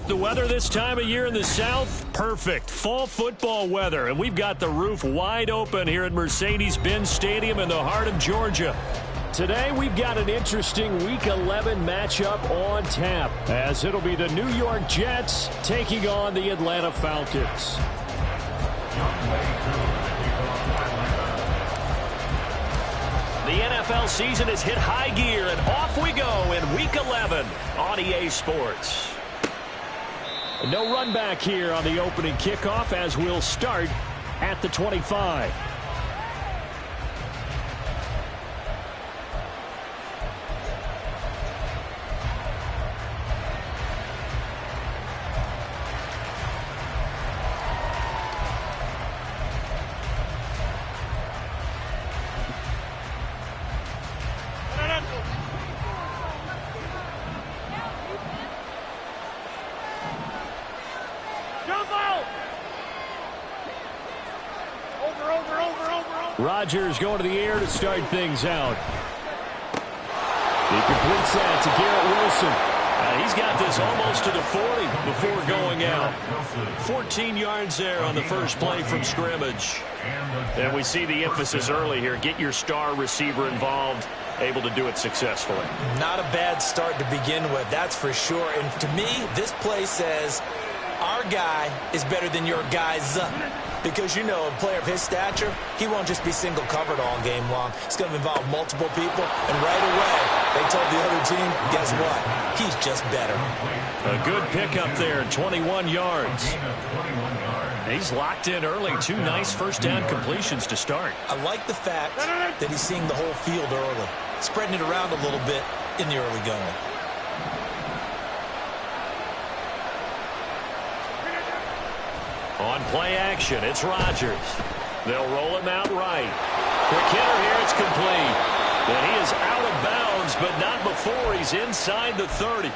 The weather this time of year in the South, perfect. Fall football weather, and we've got the roof wide open here at Mercedes-Benz Stadium in the heart of Georgia. Today, we've got an interesting Week 11 matchup on tap, as it'll be the New York Jets taking on the Atlanta Falcons. The NFL season has hit high gear, and off we go in Week 11 on EA Sports. No run back here on the opening kickoff, as we'll start at the 25. Rodgers going to the air to start things out. He completes that to Garrett Wilson. He's got this almost to the 40 before going out. 14 yards there on the first play from scrimmage. And we see the emphasis early here. Get your star receiver involved, able to do it successfully. Not a bad start to begin with, that's for sure. And to me, this play says our guy is better than your guy's. Because, you know, a player of his stature, he won't just be single covered all game long. It's going to involve multiple people. And right away, they told the other team, guess what? He's just better. A good pickup there, 21 yards. He's locked in early. 2 nice first down completions to start. I like the fact that he's seeing the whole field early, spreading it around a little bit in the early going. On play action, it's Rodgers. They'll roll him out right. Quick hitter here, it's complete. And he is out of bounds, but not before he's inside the 30.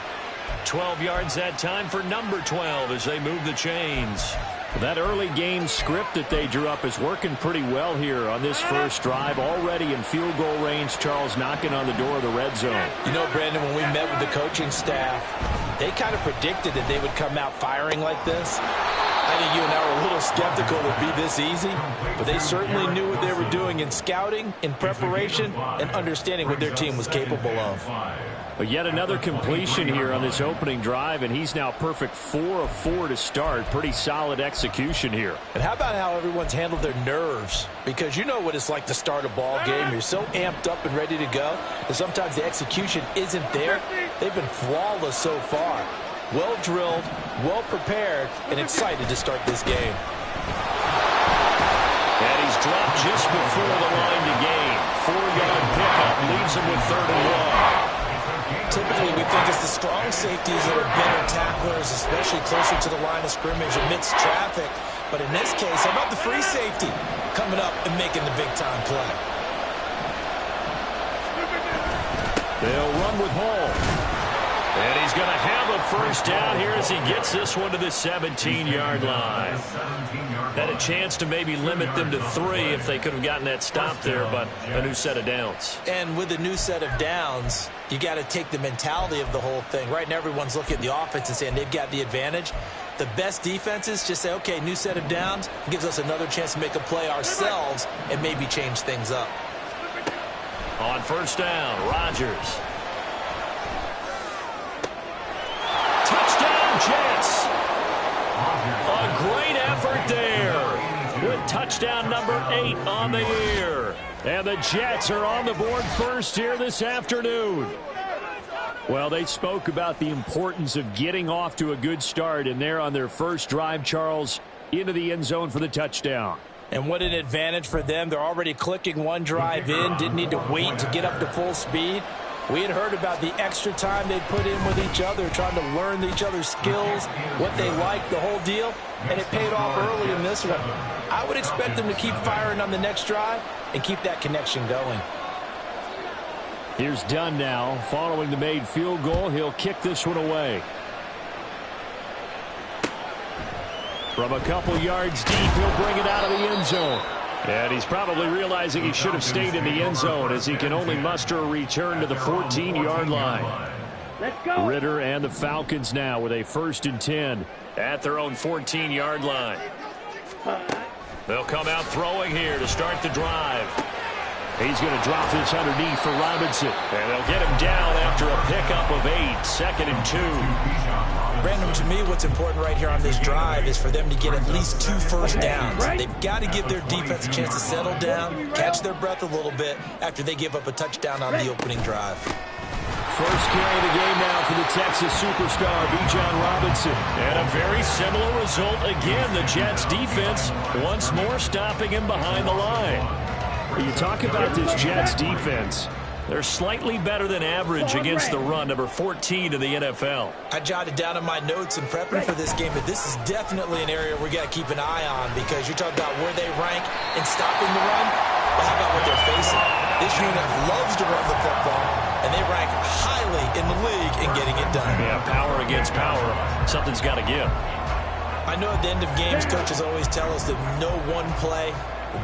12 yards that time for number 12 as they move the chains. That early game script that they drew up is working pretty well here on this first drive. Already in field goal range, Charles knocking on the door of the red zone. You know, Brandon, when we met with the coaching staff, they kind of predicted that they would come out firing like this. I think you and I were a little skeptical it would be this easy, but they certainly knew what they were doing in scouting, in preparation, and understanding what their team was capable of. But yet another completion here on this opening drive, and he's now perfect 4 of 4 to start. Pretty solid execution here. And how about how everyone's handled their nerves? Because you know what it's like to start a ball game. You're so amped up and ready to go, and sometimes the execution isn't there. They've been flawless so far. Well drilled, well prepared, and excited to start this game. And he's dropped just before the line to gain. 4-yard pickup leaves him with 3rd and 1. Typically, we think it's the strong safeties that are better tacklers, especially closer to the line of scrimmage amidst traffic. But in this case, how about the free safety coming up and making the big-time play? They'll run with Hall. And he's going to have a first down here as he gets this one to the 17-yard line. Had a chance to maybe limit them to 3 if they could have gotten that stop there, but a new set of downs. And with a new set of downs, you got to take the mentality of the whole thing. Right now, everyone's looking at the offense and saying they've got the advantage. The best defenses just say, okay, new set of downs, gives us another chance to make a play ourselves and maybe change things up. On first down, Rodgers. Touchdown, Jets. A great effort there with touchdown number 8 on the year. And the Jets are on the board first here this afternoon. Well, they spoke about the importance of getting off to a good start, and they're on their first drive, Charles, into the end zone for the touchdown. And what an advantage for them. They're already clicking one drive in, didn't need to wait to get up to full speed. We had heard about the extra time they'd put in with each other, trying to learn each other's skills, what they liked, the whole deal, and it paid off early in this one. I would expect them to keep firing on the next drive and keep that connection going. Here's Dunn now. Following the made field goal, he'll kick this one away. From a couple yards deep, he'll bring it out of the end zone. And he's probably realizing he should have stayed in the end zone as he can only muster a return to the 14-yard line. Let's go. Ritter and the Falcons now with a 1st and 10 at their own 14-yard line. They'll come out throwing here to start the drive. He's going to drop this underneath for Robinson. And they'll get him down after a pickup of 8, 2nd and 2. Brandon, to me, what's important right here on this drive is for them to get at least 2 first downs. They've got to give their defense a chance to settle down, catch their breath a little bit after they give up a touchdown on the opening drive. First carry of the game now for the Texas superstar, Bijan Robinson. And a very similar result again. The Jets defense once more stopping him behind the line. You talk about this Jets defense. They're slightly better than average against the run, number 14 in the NFL. I jotted down in my notes in prepping for this game that this is definitely an area we got to keep an eye on, because you're talking about where they rank in stopping the run. Well, how about what they're facing? This unit loves to run the football, and they rank highly in the league in getting it done. Yeah, power against power. Something's got to give. I know at the end of games, coaches always tell us that no one play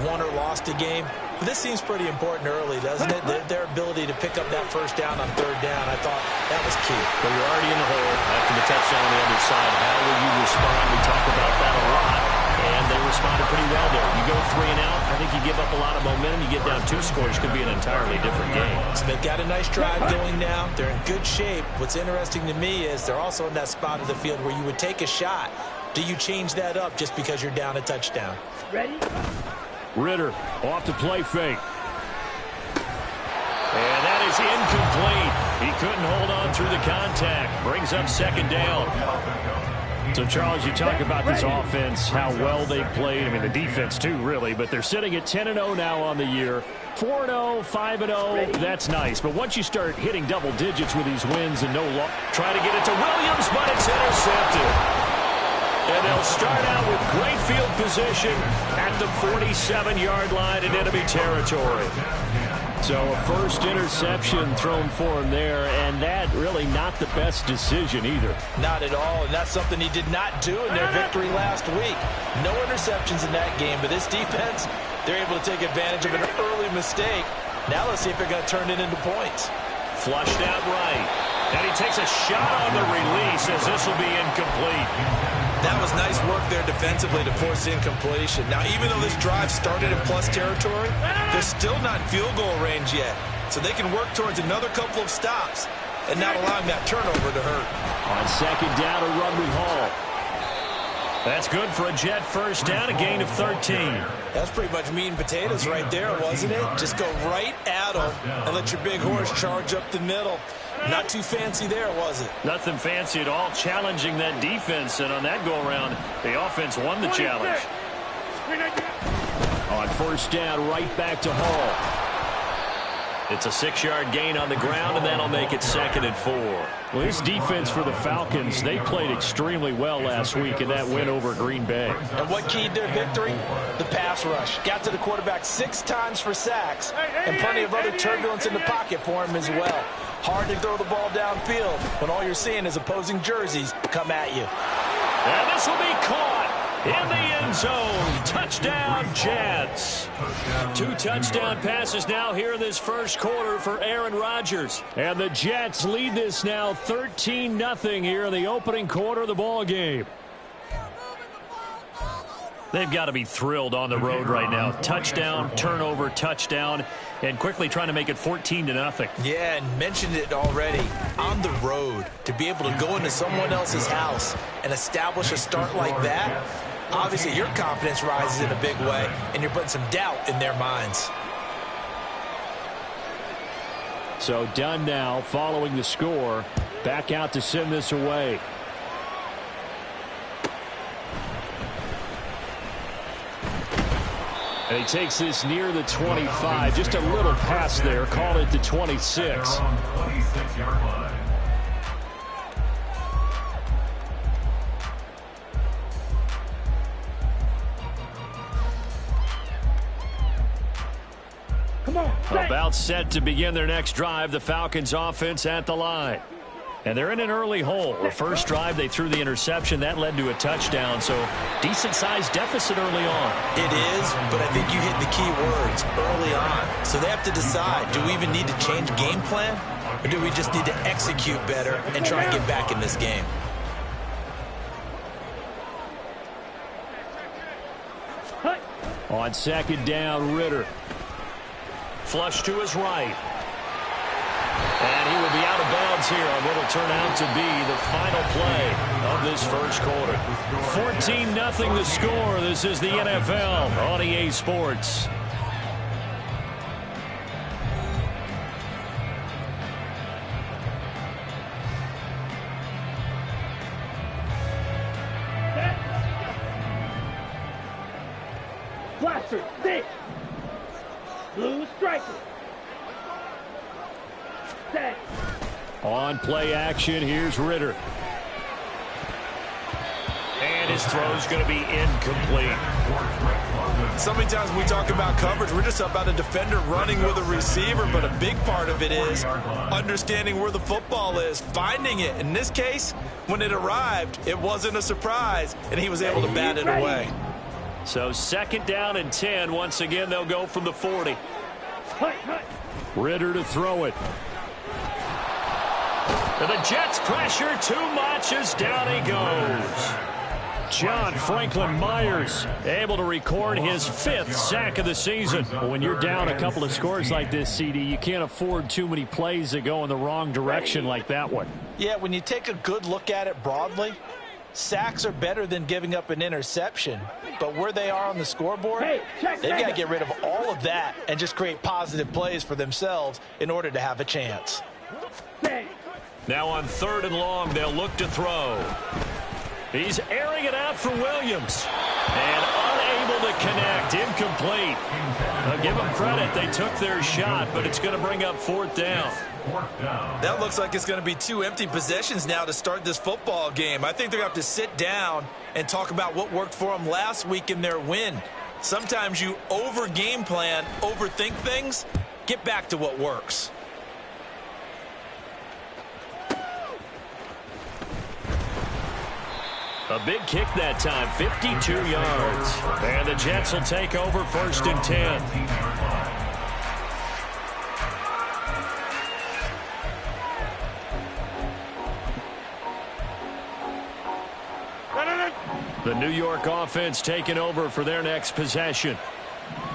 won or lost a game. But this seems pretty important early, doesn't it? Their ability to pick up that first down on 3rd down, I thought that was key. Well, you're already in the hole after the touchdown on the other side. How will you respond? We talk about that a lot, and they responded pretty well there. You go 3 and out, I think you give up a lot of momentum. You get down 2 scores, could be an entirely different game. Smith got a nice drive going now. They're in good shape. What's interesting to me is they're also in that spot of the field where you would take a shot. Do you change that up just because you're down a touchdown? Ready? Ritter off the play fake. And that is incomplete. He couldn't hold on through the contact. Brings up 2nd down. So, Charles, you talk about this offense, how well they played. I mean, the defense, too, really. But they're sitting at 10-0 now on the year. 4-0, 5-0, that's nice. But once you start hitting double digits with these wins and no loss, try to get it to Williams, but it's intercepted. And they'll start out with great field position at the 47-yard line in enemy territory. So a first interception thrown for him there, and that really not the best decision either. Not at all, and that's something he did not do in their victory last week. No interceptions in that game, but this defense, they're able to take advantage of an early mistake. Now let's see if they're going to turn it into points. Flushed out right. And he takes a shot on the release as this will be incomplete. That was nice work there defensively to force incompletion. Now, even though this drive started in plus territory, they're still not in field goal range yet. So they can work towards another couple of stops and not allowing that turnover to hurt. On 2nd down, a run with Hall. That's good for a Jet first down, a gain of 13. That's pretty much meat and potatoes right there, wasn't it? Just go right at them and let your big horse charge up the middle. Not too fancy there, was it? Nothing fancy at all, challenging that defense, and on that go-around, the offense won the challenge. On 1st down, right back to Hall. It's a 6-yard gain on the ground, and that'll make it 2nd and 4. Well, this defense for the Falcons, they played extremely well last week in that win over Green Bay. And what keyed their victory? The pass rush. Got to the quarterback 6 times for sacks, and plenty of other turbulence in the pocket for him as well. Hard to throw the ball downfield when all you're seeing is opposing jerseys come at you. And this will be caught in the end zone. Touchdown, Jets. 2 touchdown passes now here in this first quarter for Aaron Rodgers. And the Jets lead this now 13-0 here in the opening quarter of the ball game. They've got to be thrilled on the road right now. Touchdown, turnover, touchdown, and quickly trying to make it 14-0. Yeah, and mentioned it already. On the road, to be able to go into someone else's house and establish a start like that, obviously your confidence rises in a big way, and you're putting some doubt in their minds. So done now, following the score. Back out to send this away. And he takes this near the 25. Just a little pass there. Call it the 26. Come on. About set to begin their next drive. The Falcons offense at the line. And they're in an early hole. The first drive, they threw the interception. That led to a touchdown. So decent-sized deficit early on. It is, but I think you hit the key words early on. So they have to decide, do we even need to change game plan? or do we just need to execute better and try and get back in this game? On second down, Ritter. Flush to his right. And he will be out of bounds here on what will turn out to be the final play of this first quarter. 14-0 the score. This is the NFL on EA Sports. Blaster, stick. Blue striker. Set. On play action, here's Ritter. And his throw is going to be incomplete. So many times we talk about coverage, we're just about a defender running with a receiver, but a big part of it is understanding where the football is, finding it. In this case, when it arrived, it wasn't a surprise, and he was able to bat it away. So second down and 10. Once again, they'll go from the 40. Ritter to throw it. And the Jets pressure too much as down he goes. John Franklin Myers able to record his 5th sack of the season. When you're down a couple of scores like this, CD, you can't afford too many plays that go in the wrong direction like that one. Yeah, when you take a good look at it broadly, sacks are better than giving up an interception. But where they are on the scoreboard, they've got to get rid of all of that and just create positive plays for themselves in order to have a chance. Now on 3rd and long, they'll look to throw. He's airing it out for Williams. And unable to connect. Incomplete. I'll give them credit. They took their shot, but it's going to bring up 4th down. That looks like it's going to be 2 empty possessions now to start this football game. I think they're going to have to sit down and talk about what worked for them last week in their win. Sometimes you over-game plan, overthink things. Get back to what works. A big kick that time, 52 yards. And the Jets will take over 1st and 10. The New York offense taking over for their next possession.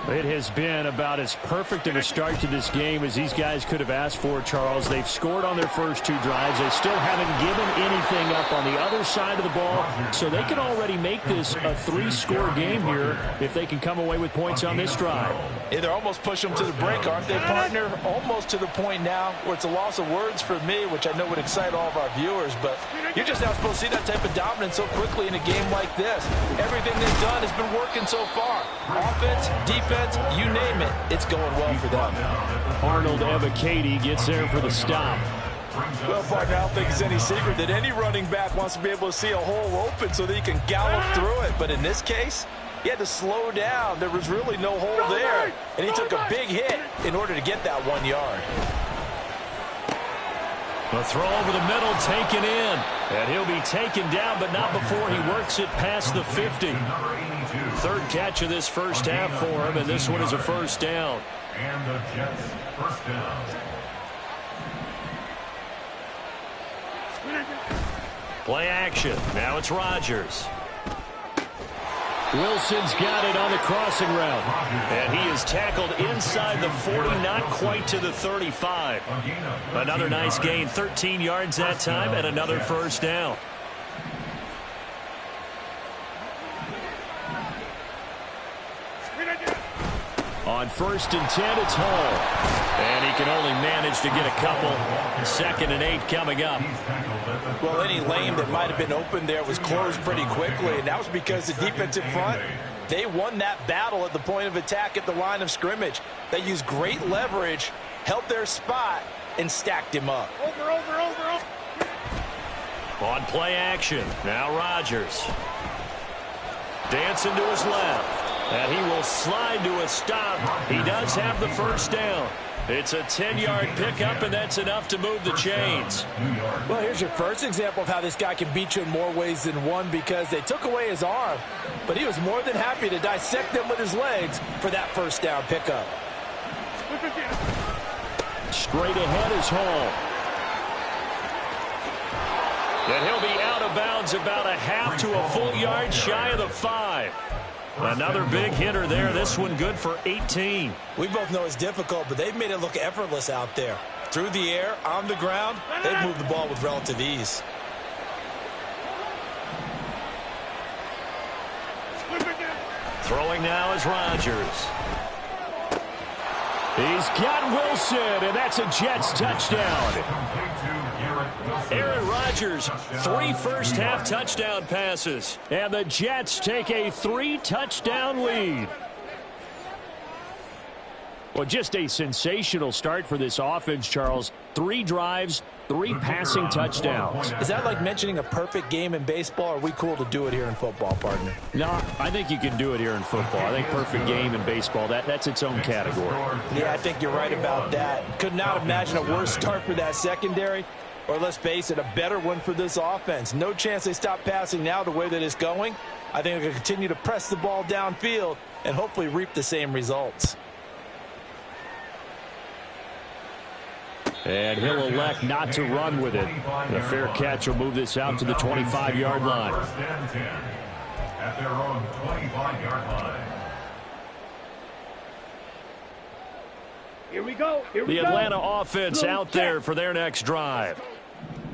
It has been about as perfect of a start to this game as these guys could have asked for, Charles. They've scored on their first 2 drives. They still haven't given anything up on the other side of the ball, so they can already make this a 3-score game here if they can come away with points on this drive. Yeah, they're almost pushing them to the brink, aren't they, partner? Almost to the point now where it's a loss of words for me, which I know would excite all of our viewers, but you're just not supposed to see that type of dominance so quickly in a game like this. Everything they've done has been working so far. Offense, defense, you name it, it's going well for them. Arnold Ebiketie gets there for the stop. Well, partner, I don't think it's any secret that any running back wants to be able to see a hole open so that he can gallop through it. But in this case, he had to slow down. There was really no hole there, and he took a big hit in order to get that 1 yard. A throw over the middle, taken in. And he'll be taken down, but not before he works it past the 50. 3rd catch of this first half for him, and this one is a 1st down. And the Jets, 1st down. Play action. Now it's Rodgers. Wilson's got it on the crossing route. And he is tackled inside the 40, not quite to the 35. Another nice gain, 13 yards that time, and another 1st down. On 1st and 10, it's Hall. And he can only manage to get a couple. 2nd and 8 coming up. Well, any lane that might have been open there was closed pretty quickly, and that was because the defensive front, they won that battle at the point of attack at the line of scrimmage. They used great leverage, held their spot, and stacked him up. Over. On play action, now Rodgers. Dancing to his left. And he will slide to a stop. He does have the 1st down. It's a 10-yard pickup, and that's enough to move the chains. Well, here's your first example of how this guy can beat you in more ways than one, because they took away his arm, but he was more than happy to dissect them with his legs for that 1st down pickup. Straight ahead is Hall. And he'll be out of bounds about a half to a full yard shy of the 5. Another big hitter there. This one good for 18. We both know it's difficult, but they've made it look effortless out there. Through the air, on the ground, they've moved the ball with relative ease. Throwing now is Rodgers. He's got Wilson, and that's a Jets touchdown. Aaron Rodgers, 3 first-half touchdown passes. And the Jets take a 3-touchdown lead. Well, just a sensational start for this offense, Charles. 3 drives, 3 passing touchdowns. Is that like mentioning a perfect game in baseball, or are we cool to do it here in football, partner? No, I think you can do it here in football. I think perfect game in baseball, that's its own category. Yeah, I think you're right about that. Could not imagine a worse start for that secondary, or let's face it, a better one for this offense. No chance they stop passing now the way that it's going. I think they're going to continue to press the ball downfield and hopefully reap the same results. And he'll elect not to run with it. The fair catch will move this out to the 25-yard line. First and 10 at their own 25-yard line. Here we go. The Atlanta offense out there for their next drive.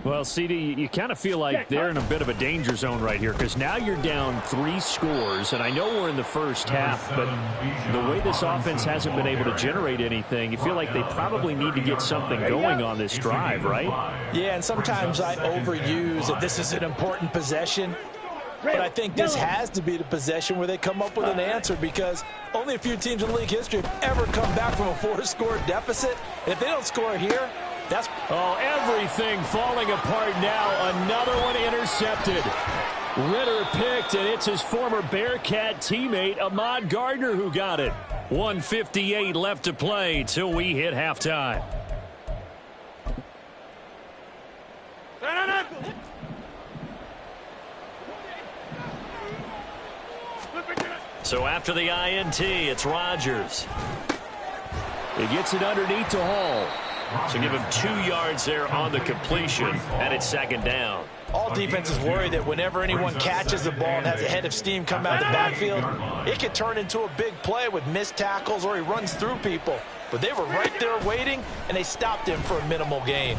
Well, CD, you kind of feel like they're in a bit of a danger zone right here because now you're down 3 scores, and I know we're in the first half, but the way this offense hasn't been able to generate anything, you feel like they probably need to get something going on this drive, right? Yeah, and sometimes I overuse that this is an important possession, but I think this has to be the possession where they come up with an answer because only a few teams in league history have ever come back from a 4-score deficit. And if they don't score here, that's... Oh, everything falling apart now. Another one intercepted. Ritter picked, and it's his former Bearcat teammate, Ahmad Gardner, who got it. 1:58 left to play till we hit halftime. So after the INT, it's Rodgers. He gets it underneath to Hall. So give him 2 yards there on the completion, and it's 2nd down. All defenses worry that whenever anyone catches the ball and has a head of steam come out of the backfield, it can turn into a big play with missed tackles or he runs through people. But they were right there waiting, and they stopped him for a minimal gain.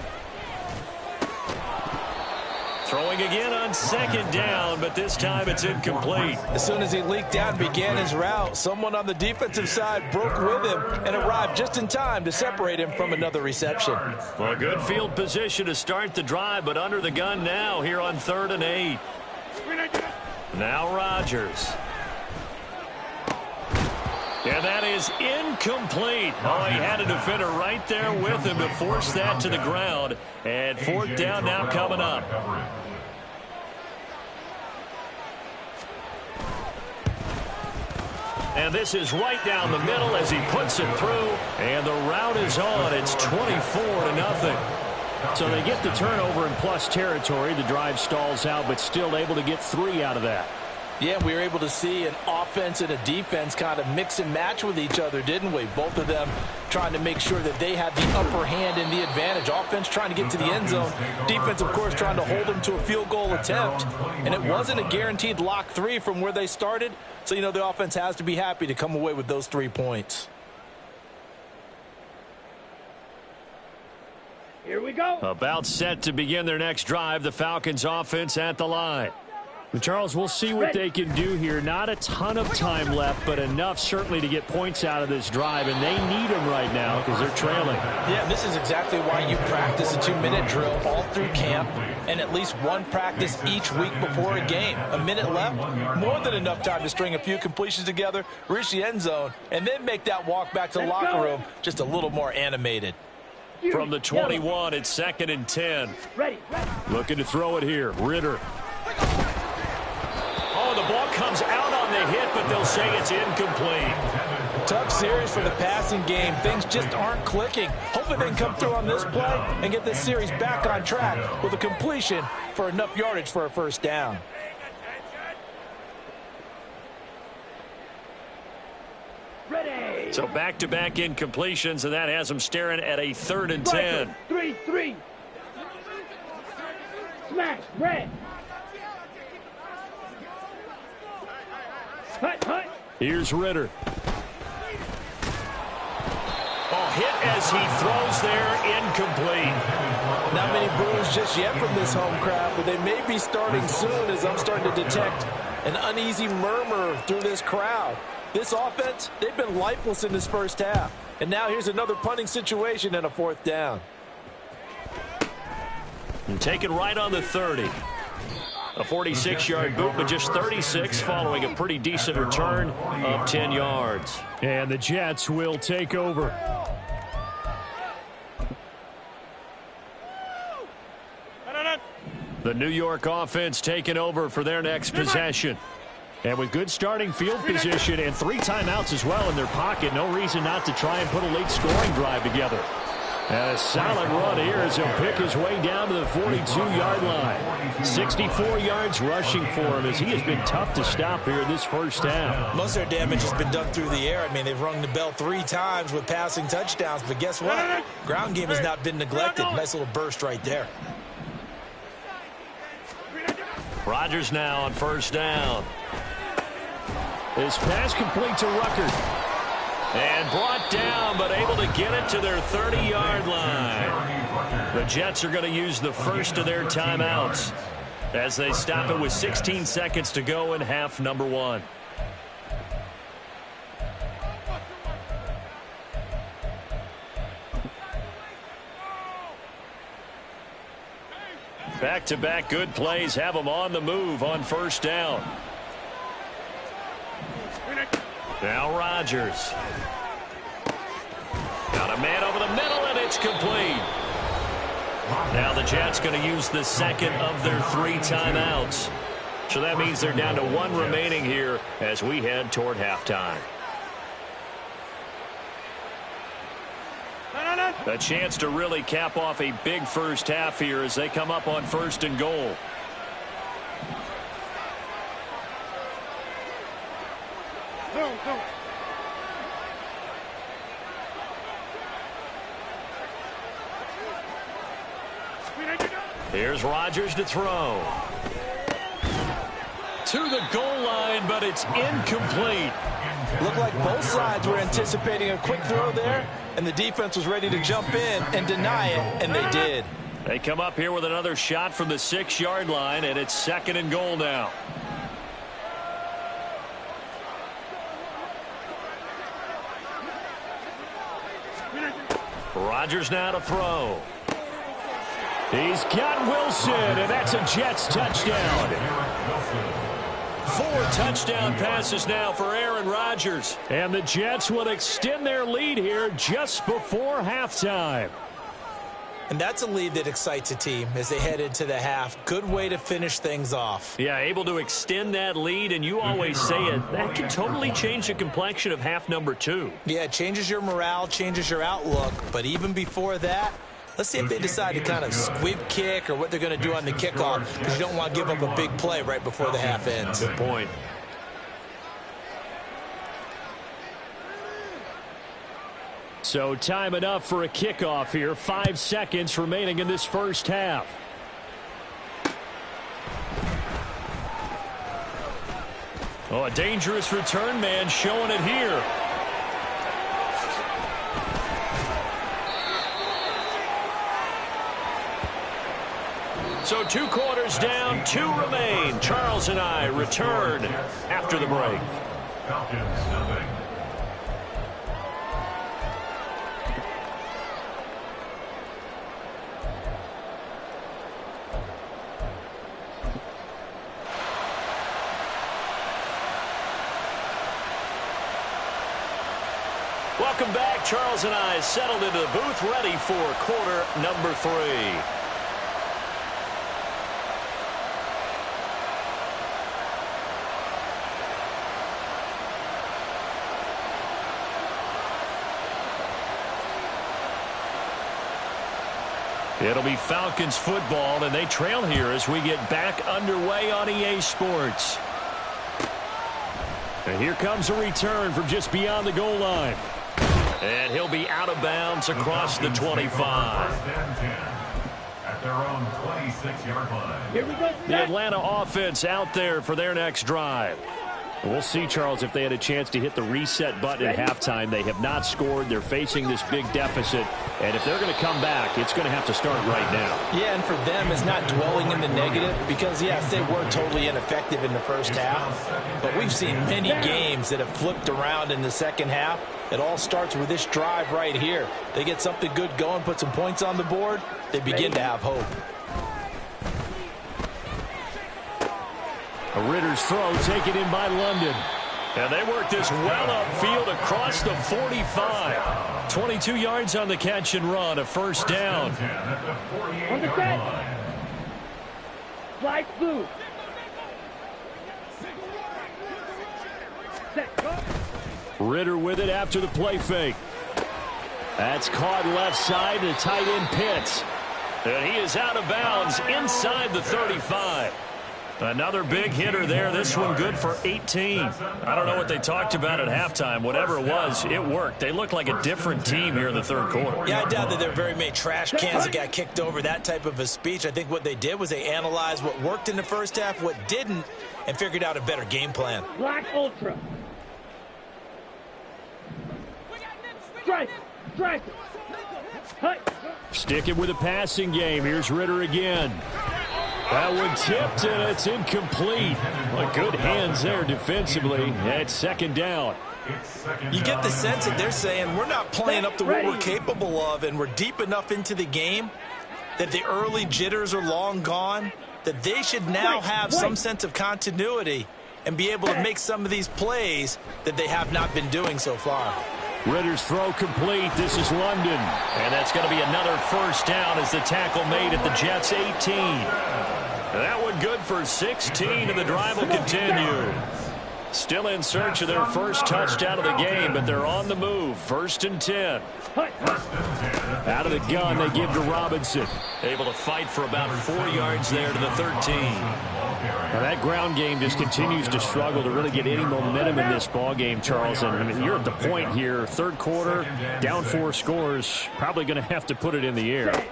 Throwing again on 2nd down, but this time it's incomplete. As soon as he leaked out and began his route, someone on the defensive side broke with him and arrived just in time to separate him from another reception. Well, good field position to start the drive, but under the gun now here on 3rd and 8. Now Rodgers. And that is incomplete. Oh, he had a defender right there with him to force that to the ground. And 4th down now coming up. And this is right down the middle as he puts it through. And the route is on. It's 24-0. So they get the turnover in plus territory. The drive stalls out, but still able to get 3 out of that. Yeah, we were able to see an offense and a defense kind of mix and match with each other, didn't we? Both of them trying to make sure that they had the upper hand and the advantage. Offense trying to get to the end zone. Defense, of course, trying to hold them to a field goal attempt. And it wasn't a guaranteed lock 3 from where they started. So, you know, the offense has to be happy to come away with those 3 points. Here we go. About set to begin their next drive. The Falcons offense at the line. Charles, we'll see what they can do here. Not a ton of time left, but enough certainly to get points out of this drive, and they need them right now because they're trailing. Yeah, this is exactly why you practice a 2-minute drill all through camp and at least one practice each week before a game. A minute left, more than enough time to string a few completions together, reach the end zone, and then make that walk back to the locker room just a little more animated. From the 21, it's 2nd and 10. Ready. Looking to throw it here. Ritter. Oh, the ball comes out on the hit, but they'll say it's incomplete. Tough series for the passing game. Things just aren't clicking. Hopefully they can come through on this play and get this series back on track with a completion for enough yardage for a 1st down. Ready. So back-to-back incompletions, and that has them staring at a 3rd and 10. 3. Smash. Red. Hut, hut. Here's Ritter. Oh, hit as he throws there, incomplete. Not many boos just yet from this home crowd, but they may be starting soon as I'm starting to detect an uneasy murmur through this crowd. This offense, they've been lifeless in this first half. And now here's another punting situation and a fourth down. And taken right on the 30. A 46-yard boot, but just 36 following a pretty decent return of 10 yards. And the Jets will take over. The New York offense taking over for their next possession. And with good starting field position and 3 timeouts as well in their pocket, no reason not to try and put a late scoring drive together. And a solid run here as he'll pick his way down to the 42-yard line. 64 yards rushing for him as he has been tough to stop here in this first half. Most of their damage has been done through the air. I mean, they've rung the bell 3 times with passing touchdowns, but guess what? Ground game has not been neglected. Nice little burst right there. Rodgers now on first down. His pass complete to Rucker. And brought down, but able to get it to their 30-yard line. The Jets are going to use the first of their timeouts as they stop it with 16 seconds to go in half number 1. Back-to-back good plays have them on the move on first down. Now Rodgers. Got a man over the middle, and it's complete. Now the Jets going to use the second of their 3 timeouts. So that means they're down to 1 remaining here as we head toward halftime. A chance to really cap off a big first half here as they come up on 1st and goal. Here's Rodgers to throw. To the goal line, but it's incomplete. Looked like both sides were anticipating a quick throw there, and the defense was ready to jump in and deny it, and they did. They come up here with another shot from the 6-yard line, and it's 2nd and goal now. Rodgers now to throw. He's got Wilson, and that's a Jets touchdown. 4 touchdown passes now for Aaron Rodgers. And the Jets will extend their lead here just before halftime. And that's a lead that excites a team as they head into the half. Good way to finish things off. Yeah, able to extend that lead, and you always say it, that can totally change the complexion of half number 2. Yeah, it changes your morale, changes your outlook. But even before that, let's see if they decide to kind of squib kick or what they're going to do on the kickoff, because you don't want to give up a big play right before the half ends. Good point. So time enough for a kickoff here. 5 seconds remaining in this first half. Oh, a dangerous return man showing it here. So 2 quarters down, 2 remain. Charles and I return after the break. Falcons nothing. Welcome back. Charles and I settled into the booth, ready for quarter number 3. It'll be Falcons football, and they trail here as we get back underway on EA Sports. And here comes a return from just beyond the goal line. And he'll be out of bounds across the 25. at their own 26-yard line. Here we go. The Atlanta offense out there for their next drive. We'll see, Charles, if they had a chance to hit the reset button at halftime. They have not scored. They're facing this big deficit. And if they're going to come back, it's going to have to start right now. Yeah, and for them, it's not dwelling in the negative because, yes, they were totally ineffective in the first half. But we've seen many games that have flipped around in the second half. It all starts with this drive right here. They get something good going, put some points on the board, they begin to have hope. A Ritter's throw taken in by London. And they work this well upfield across the 45. 22 yards on the catch and run, a first down. On the set. Fly blue. Set. Go. Ritter with it after the play fake. That's caught left side to tight end Pitts. And he is out of bounds inside the 35. Another big hitter there. This one good for 18. I don't know what they talked about at halftime. Whatever it was, it worked. They look like a different team here in the third quarter. Yeah, I doubt that there are very many trash cans that got kicked over, that type of a speech. I think what they did was they analyzed what worked in the first half, what didn't, and figured out a better game plan. Black Ultra. Strike. Strike. Hut. Sticking with a passing game. Here's Ritter again. That one tipped, and it's incomplete. Well, good hands there defensively. It's second down. You get the sense that they're saying we're not playing up to what we're capable of, and we're deep enough into the game that the early jitters are long gone, that they should now have some sense of continuity and be able to make some of these plays that they have not been doing so far. Ritter's throw complete. This is London. And that's going to be another first down as the tackle made at the Jets' 18. That one good for 16, and the drive will continue. Still in search of their first touchdown of the game, but they're on the move. First and 10. Out of the gun, they give to Robinson. Able to fight for about 4 yards there to the 13. Now that ground game just continues to struggle to really get any momentum in this ball game, Charles. And I mean, you're at the point here, third quarter, down 4 scores, probably going to have to put it in the air.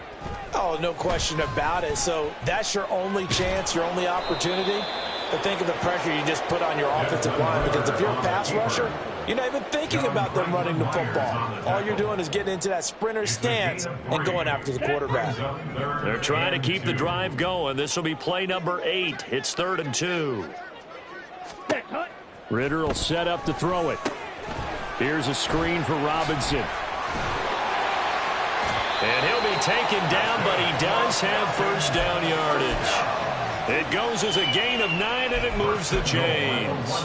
Oh, no question about it. So that's your only chance, your only opportunity. But think of the pressure you just put on your offensive line, because if you're a pass rusher, you're not even thinking about them running the football. All you're doing is getting into that sprinter stance and going after the quarterback. They're trying to keep the drive going. This will be play number 8. It's 3rd and 2. Ritter will set up to throw it. Here's a screen for Robinson. And he'll be taken down, but he does have first down yardage. It goes as a gain of 9, and it moves the chains.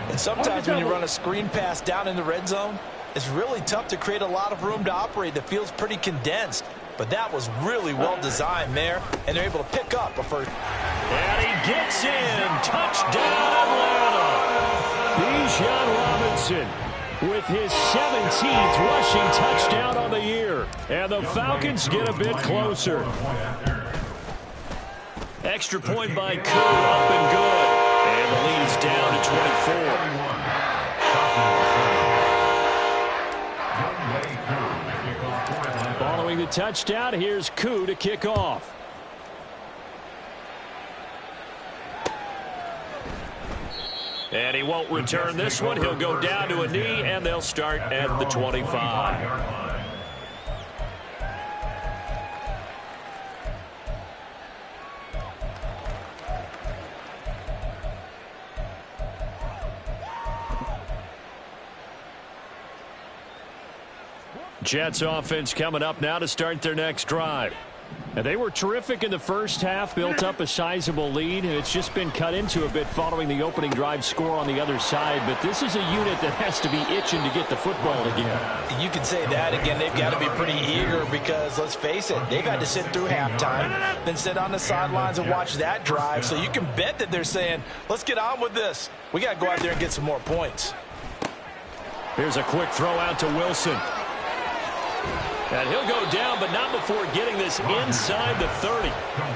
And sometimes when you run a screen pass down in the red zone, it's really tough to create a lot of room to operate. The field's pretty condensed. But that was really well designed there, and they're able to pick up a first. And he gets in. Touchdown, Atlanta. Bijan Robinson with his 17th rushing touchdown on the year. And the Falcons get a bit closer. Extra point by Koo, up and good. And the lead is down to 24. Following the touchdown, here's Koo to kick off. And he won't return this one. He'll go down to a knee, and they'll start at the 25. Jets offense coming up now to start their next drive. And they were terrific in the first half, built up a sizable lead, and it's just been cut into a bit following the opening drive score on the other side. But this is a unit that has to be itching to get the football again. You can say that again. They've got to be pretty eager because, let's face it, they've had to sit through halftime, then sit on the sidelines and watch that drive. So you can bet that they're saying, let's get on with this. We got to go out there and get some more points. Here's a quick throw out to Wilson. And he'll go down, but not before getting this inside the 30.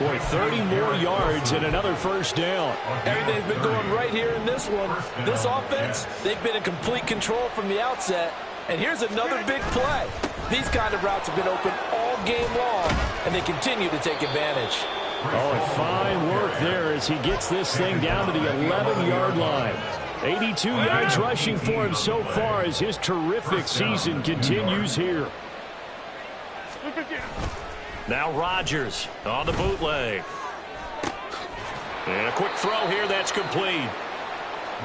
Boy, 30 more yards and another first down. Everything's been going right here in this one. This offense, they've been in complete control from the outset. And here's another big play. These kind of routes have been open all game long. and they continue to take advantage. Oh, and fine work there as he gets this thing down to the 11-yard line. 82 yards rushing for him so far as his terrific season continues here. Now Rodgers on the bootleg. And a quick throw here, that's complete.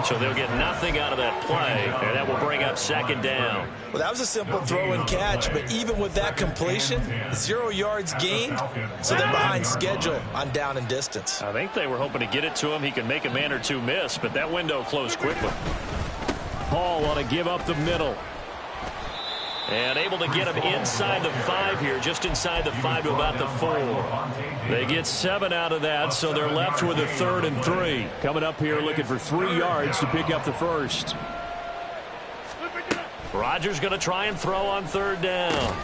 So they'll get nothing out of that play, and that will bring up second down. Well, that was a simple throw and catch, but even with that completion, 0 yards gained, so they're behind schedule on down and distance. I think they were hoping to get it to him. He could make a man or two miss, but that window closed quickly. Paul on to give up the middle. And able to get him inside the 5 here, just inside the 5 to about the 4. They get 7 out of that, so they're left with a 3rd and 3. Coming up here looking for 3 yards to pick up the first. Rodgers going to try and throw on 3rd down.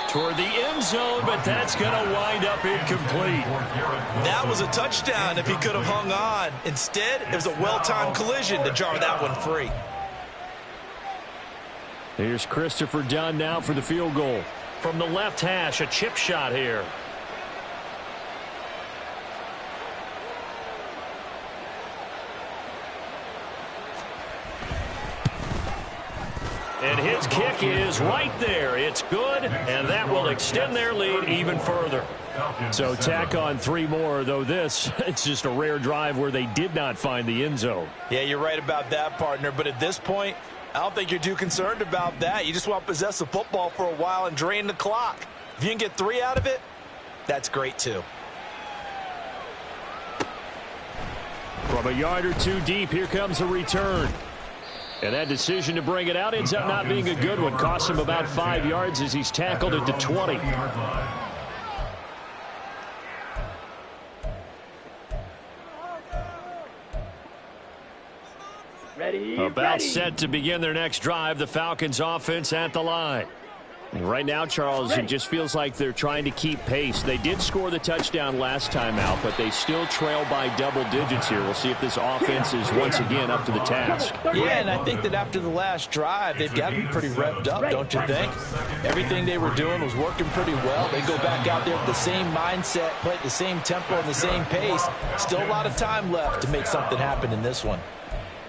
Toward the end zone, but that's going to wind up incomplete. That was a touchdown if he could have hung on. Instead, it was a well-timed collision to jar that one free. Here's Christopher Dunn now for the field goal. From the left hash, a chip shot here. And his kick is right there. It's good, and that will extend their lead even further. So tack on 3 more, though this, it's just a rare drive where they did not find the end zone. Yeah, you're right about that, partner, but at this point, I don't think you're too concerned about that. You just want to possess the football for a while and drain the clock. If you can get 3 out of it, that's great too. From a yard or 2 deep, here comes a return. And that decision to bring it out ends up not being a good one. Costs him about 5 yards as he's tackled at the 20. About set to begin their next drive. The Falcons offense at the line. And right now, Charles, it just feels like they're trying to keep pace. They did score the touchdown last time out, but they still trail by double digits here. We'll see if this offense is once again up to the task. Yeah, and I think that after the last drive, they've got to be pretty revved up, don't you think? Everything they were doing was working pretty well. They go back out there with the same mindset, play at the same tempo and the same pace. Still a lot of time left to make something happen in this one.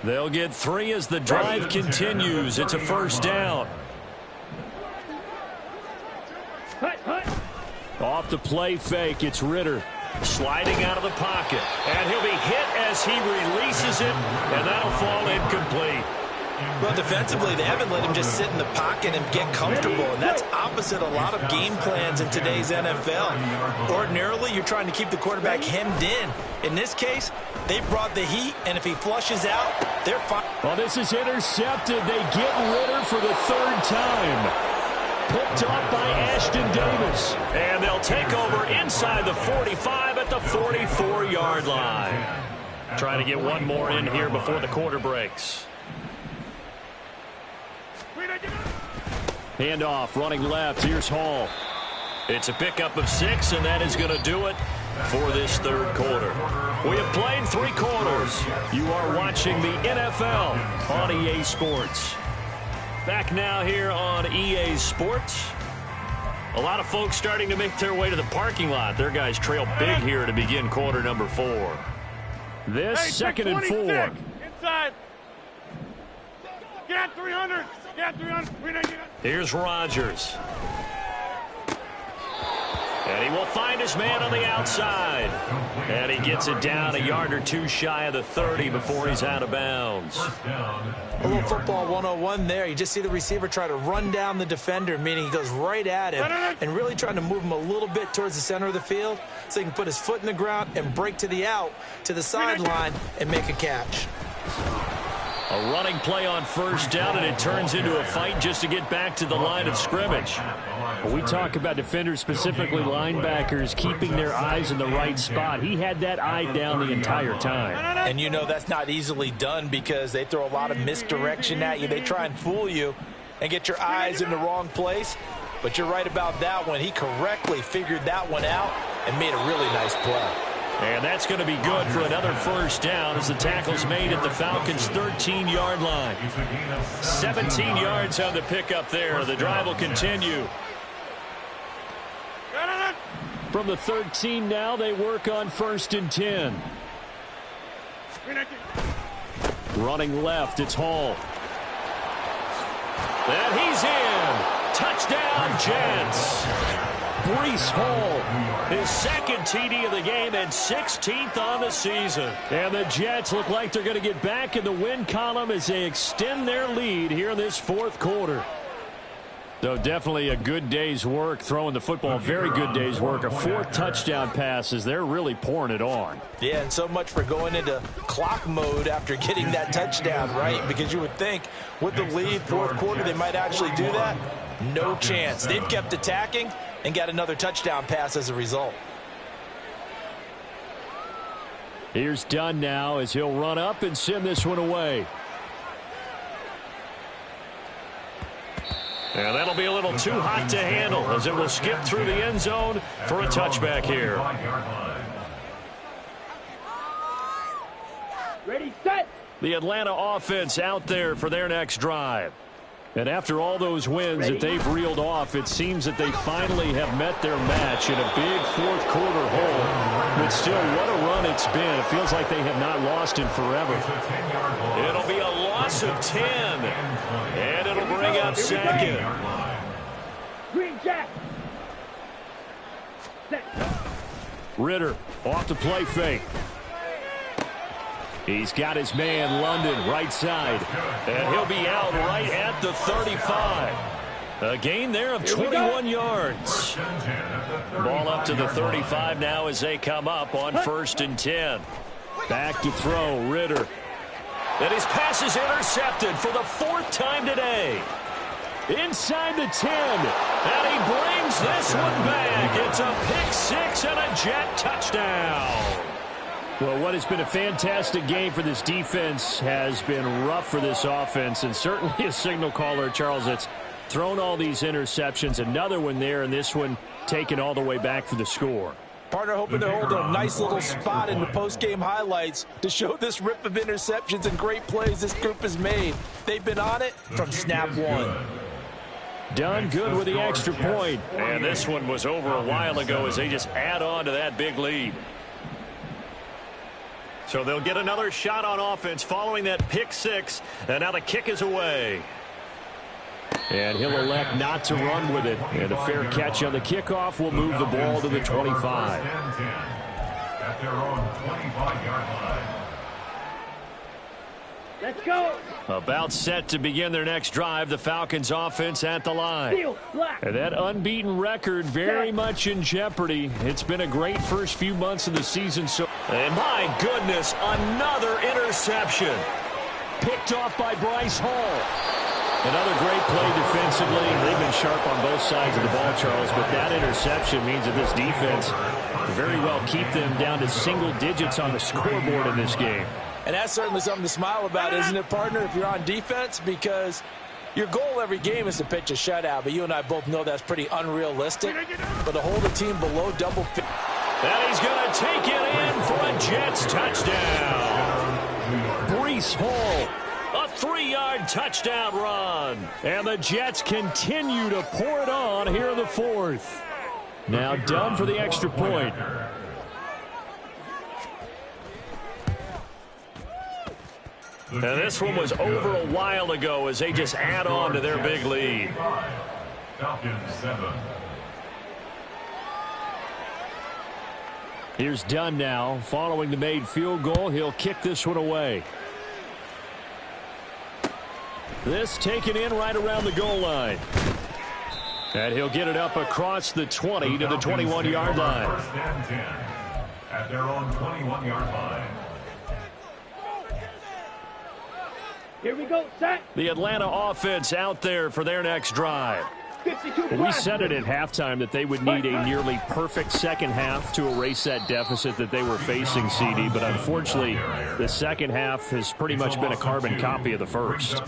They'll get 3 as the drive continues. It's a first down. Off the play fake, it's Ritter. Sliding out of the pocket. And he'll be hit as he releases it, and that'll fall incomplete. Well, defensively, they haven't let him just sit in the pocket and get comfortable, and that's opposite a lot of game plans in today's NFL. Ordinarily, you're trying to keep the quarterback hemmed in. In this case, they brought the heat, and if he flushes out, they're fine. Well, this is intercepted. They get Ritter for the 3rd time. Picked off by Ashton Davis. And they'll take over inside the 45 at the 44-yard line. Trying to get one more in here before the quarter breaks. Handoff, running left. Here's Hall. It's a pickup of 6, and that is going to do it for this 3rd quarter. We have played 3 quarters. You are watching the NFL on EA Sports. Back now here on EA Sports. A lot of folks starting to make their way to the parking lot. Their guys trail big here to begin quarter number 4. This second and 4. Inside. Get 300. Get 300. Here's Rodgers. And he will find his man on the outside. And he gets it down a yard or 2 shy of the 30 before he's out of bounds. A little football 101 there. You just see the receiver try to run down the defender, meaning he goes right at him and really trying to move him a little bit towards the center of the field so he can put his foot in the ground and break to the out, to the sideline, and make a catch. A running play on 1st down, and it turns into a fight just to get back to the line of scrimmage. When we talk about defenders, specifically linebackers, keeping their eyes in the right spot, he had that eye down the entire time. And you know that's not easily done because they throw a lot of misdirection at you. They try and fool you and get your eyes in the wrong place. But you're right about that one. He correctly figured that one out and made a really nice play. And that's going to be good for another 1st down as the tackle's made at the Falcons' 13-yard line. 17 yards on the pickup there. The drive will continue. From the 13 now, they work on 1st and 10. Running left, it's Hall. And he's in. Touchdown, Jets. Breece Hall, his second TD of the game and 16th on the season. And the Jets look like they're going to get back in the win column as they extend their lead here in this fourth quarter. So definitely a good day's work throwing the football. Very good day's work. A 4th touchdown pass as they're really pouring it on. Yeah, and so much for going into clock mode after getting that touchdown, right? Because you would think with the lead, fourth quarter, they might actually do that. No chance. They've kept attacking and got another touchdown pass as a result. Here's Dunn now as he'll run up and send this one away. And that'll be a little too hot to handle as it will skip through the end zone for a touchback here. Ready, set. The Atlanta offense out there for their next drive. And after all those wins that they've reeled off, it seems that they finally have met their match in a big fourth quarter hole. But still, what a run it's been. It feels like they have not lost in forever. It'll be a loss of 10. And it'll bring up second. Green Jack. Set. Ritter off the play fake. He's got his man London right side. And he'll be out right at the 35. A gain there of 21 yards. Ball up to the 35 now as they come up on 1st and 10. Back to throw, Ritter. And his pass is intercepted for the 4th time today. Inside the 10. And he brings this one back. It's a pick 6 and a Jet touchdown. Well, what has been a fantastic game for this defense has been rough for this offense, and certainly a signal caller, Charles, that's thrown all these interceptions. Another one there, and this one taken all the way back for the score. Partner hoping to hold a nice little spot in the post-game highlights to show this rip of interceptions and great plays this group has made. They've been on it from snap one. Done good with the extra point. And this one was over a while ago as they just add on to that big lead. So they'll get another shot on offense following that pick 6. And now the kick is away. And he'll elect not to run with it. And a fair catch on the kickoff will move the ball to the 25. At their own 25-yard line. Let's go. About set to begin their next drive, the Falcons offense at the line. And that unbeaten record very much in jeopardy. It's been a great first few months of the season. And my goodness, another interception. Picked off by Bryce Hall. Another great play defensively. They've been sharp on both sides of the ball, Charles, but that interception means that this defense very well keep them down to single digits on the scoreboard in this game. And that's certainly something to smile about, isn't it, partner, if you're on defense? Because your goal every game is to pitch a shutout, but you and I both know that's pretty unrealistic. But to hold a team below double figures. And he's going to take it in for a Jets touchdown. Breece Hall. A 3-yard touchdown run. And the Jets continue to pour it on here in the fourth. Now done for the extra point. And this one was over a while ago as they just add on to their big lead. Falcons 7. Here's Dunn now. Following the made field goal, he'll kick this one away. This taken in right around the goal line. And he'll get it up across the 20 to the 21-yard line. 1st and 10 at their own 21-yard line. Here we go, set. The Atlanta offense out there for their next drive. 52 We said it at halftime that they would need a nearly perfect second half to erase that deficit that they were facing, CD. But unfortunately, the second half has pretty much been a carbon copy of the first.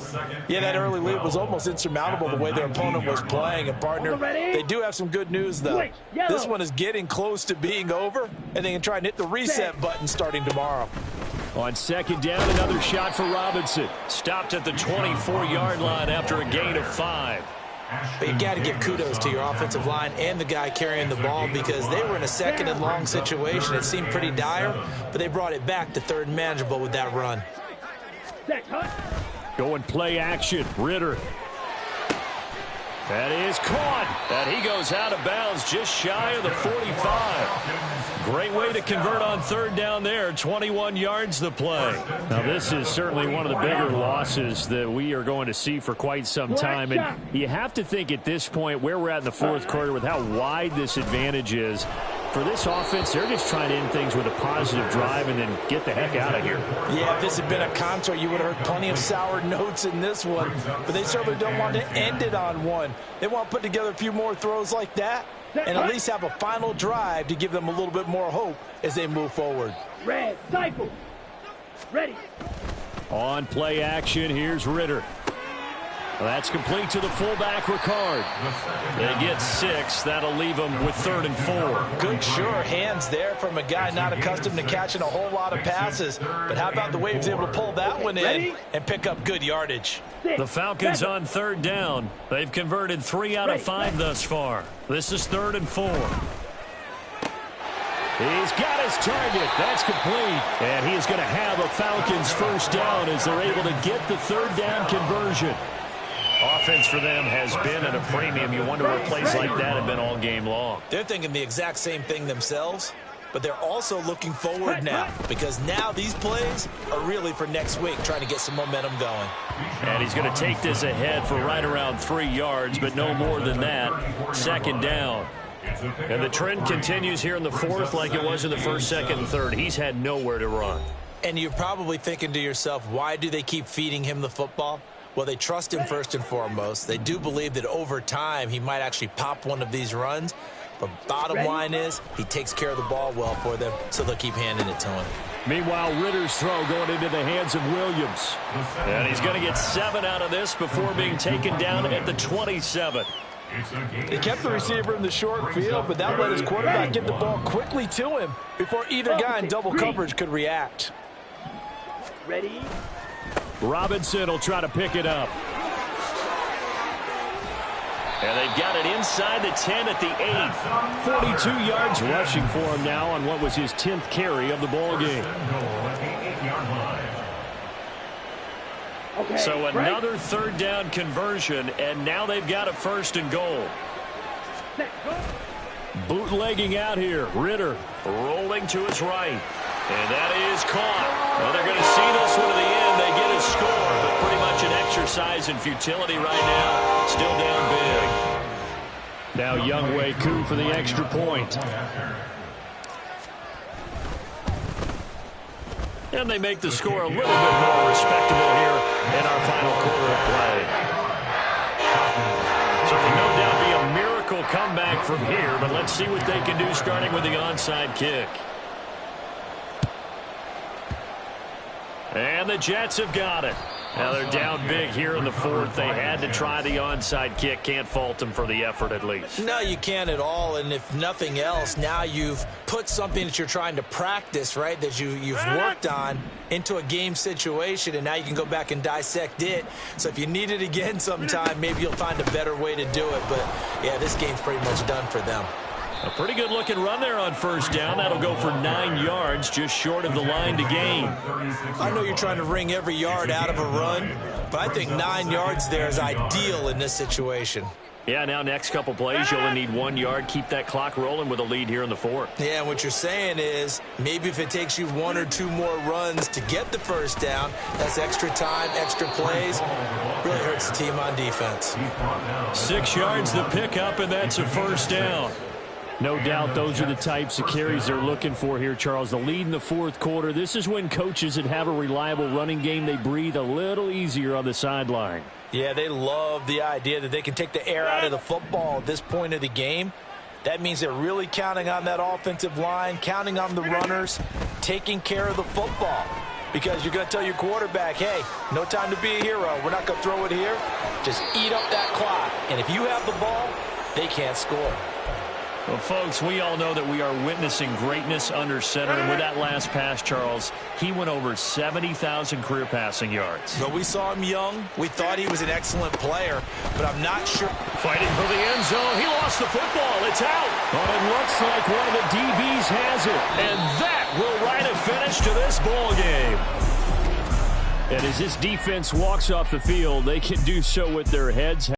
Yeah, that early lead was almost insurmountable the way their opponent was playing. And, partner, they do have some good news, though. This one is getting close to being over, and they can try and hit the reset button starting tomorrow. On second down, another shot for Robinson. Stopped at the 24-yard line after a gain of 5. But you got to give kudos to your offensive line and the guy carrying the ball because they were in a second and long situation. It seemed pretty dire, but they brought it back to third and manageable with that run. Going play action. Ritter. That is caught. And he goes out of bounds just shy of the 45. Great way to convert on third down there. 21 yards the play. Now, this is certainly one of the bigger losses that we are going to see for quite some time. And you have to think at this point where we're at in the fourth quarter with how wide this advantage is. For this offense, they're just trying to end things with a positive drive and then get the heck out of here. Yeah, if this had been a concert, you would have heard plenty of sour notes in this one. But they certainly don't want to end it on one. They want to put together a few more throws like that and at least have a final drive to give them a little bit more hope as they move forward. Red, cycle. Ready. On play action, here's Ritter. Well, that's complete to the fullback, Ricard. They get 6. That'll leave them with 3rd and 4. Good, sure hands there from a guy not accustomed to catching a whole lot of passes. But how about the way he was able to pull that one in and pick up good yardage? The Falcons on 3rd down. They've converted 3 out of 5 thus far. This is 3rd and 4. He's got his target. That's complete. And he is going to have a Falcons first down as they're able to get the 3rd down conversion. Offense for them has been at a premium. You wonder where plays like that have been all game long. They're thinking the exact same thing themselves, but they're also looking forward now because now these plays are really for next week, trying to get some momentum going. And he's going to take this ahead for right around 3 yards, but no more than that. 2nd down. And the trend continues here in the 4th like it was in the 1st, 2nd, and 3rd. He's had nowhere to run. And you're probably thinking to yourself, why do they keep feeding him the football? Well, they trust him first and foremost. They do believe that over time he might actually pop one of these runs. But bottom line is he takes care of the ball well for them, so they'll keep handing it to him. Meanwhile, Ritter's throw going into the hands of Williams. And he's going to get 7 out of this before being taken down at the 27. They kept the receiver in the short field, but that let his quarterback get the ball quickly to him before either guy in double coverage could react. Ready. Robinson will try to pick it up. And they've got it inside the 10 at the 8. 42 yards rushing for him now on what was his 10th carry of the ball game. Okay, so another 3rd down conversion, and now they've got a 1st and goal. Bootlegging out here. Ritter rolling to his right. And that is caught. Well, they're going to see this one to the end. They get a score, but pretty much an exercise in futility right now. Still down big. Now Younghoe Koo for the extra point. And they make the score a little bit more respectable here in our final quarter of play. So no doubt be a miracle comeback from here, but let's see what they can do starting with the onside kick. And the Jets have got it. Now they're down big here in the 4th. They had to try the onside kick. Can't fault them for the effort at least. No, you can't at all. And if nothing else, now you've put something that you're trying to practice, right, that you've worked on into a game situation, and now you can go back and dissect it. So if you need it again sometime, maybe you'll find a better way to do it. But, yeah, this game's pretty much done for them. A pretty good looking run there on 1st down. That'll go for 9 yards, just short of the line to gain. I know you're trying to wring every yard out of a run, but I think 9 yards there is ideal in this situation. Yeah, now next couple plays, you only need 1 yard. Keep that clock rolling with a lead here in the 4th. Yeah, and what you're saying is maybe if it takes you 1 or 2 more runs to get the 1st down, that's extra time, extra plays. Really hurts the team on defense. 6 yards the pickup, and that's a 1st down. No doubt those are the types of carries they're looking for here, Charles. The lead in the 4th quarter. This is when coaches that have a reliable running game, they breathe a little easier on the sideline. Yeah, they love the idea that they can take the air out of the football at this point of the game. That means they're really counting on that offensive line, counting on the runners, taking care of the football. Because you're going to tell your quarterback, hey, no time to be a hero. We're not going to throw it here. Just eat up that clock. And if you have the ball, they can't score. Well, folks, we all know that we are witnessing greatness under center. And with that last pass, Charles, he went over 70,000 career passing yards. So we saw him young. We thought he was an excellent player, but I'm not sure. Fighting for the end zone. He lost the football. It's out. But it looks like one of the DBs has it. And that will write a finish to this ball game. And as this defense walks off the field, they can do so with their heads